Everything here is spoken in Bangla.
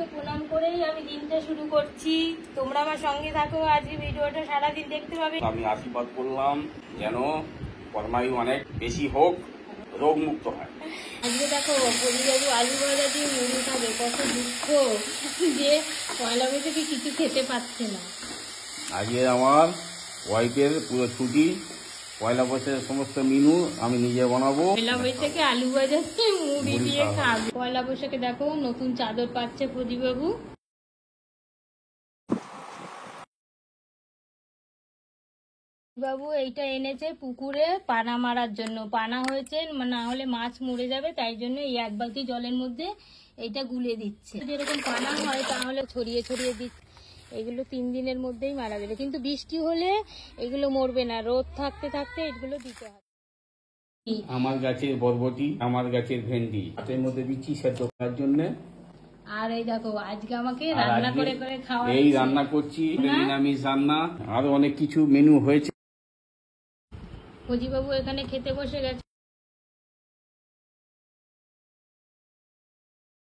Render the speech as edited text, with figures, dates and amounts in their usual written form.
ঠাকুরকে প্রণাম করেই আমি দিনটা শুরু করছি। তোমরা আমার সঙ্গে থাকো, আজকে ভিডিওটা সারাদিন দেখতে পাবে। আমি আশীর্বাদ করলাম যেন কর্মায়ু অনেক বেশি হোক, রোগ মুক্ত হয়। আজকে দেখো পরিবাবু আলু ভাজা দিয়ে মুড়ি খাবে, কত দুঃখ যে পয়লা বৈশাখে কিছু খেতে পাচ্ছে না। আজকে আমার ওয়াইফের পুরো ছুটি, পয়লা বৈশাখের সমস্ত মেনু আমি নিজে বানাবো। পয়লা বৈশাখে আলু ভাজা দিয়ে মুড়ি দিয়ে খাবে। পয়লা বৈশাখে দেখো নতুন চাদর পাচ্ছে প্রদীপবাবু। বাবু এইটা এনেছে পুকুরে পানা মারার জন্য, পানা হয়েছে না হলে মাছ মরে যাবে, তাই জন্য এই এক বালতি জলের মধ্যে এইটা গুলে দিচ্ছে। যেরকম পানা হয় তাহলে ছড়িয়ে ছড়িয়ে দিচ্ছে। এগুলো 3 দিনের মধ্যেই মারা যাবে, কিন্তু বৃষ্টি হলে এগুলো মরবে না, রোদ থাকতে থাকতে এগুলো দিতে হবে। আমার গাছের বরবটি, আমার গাছের ভেন্ডি, এর মধ্যে দিচ্ছি সেদ্ধ করার জন্য। আর এই দেখো আজকে আমাকে রান্না করে করে খাওয়া, এই রান্না করছি নিরামিষ রান্না, আরো অনেক কিছু মেনু হয়েছে। ফজিবাবু এখানে খেতে বসে গেছে।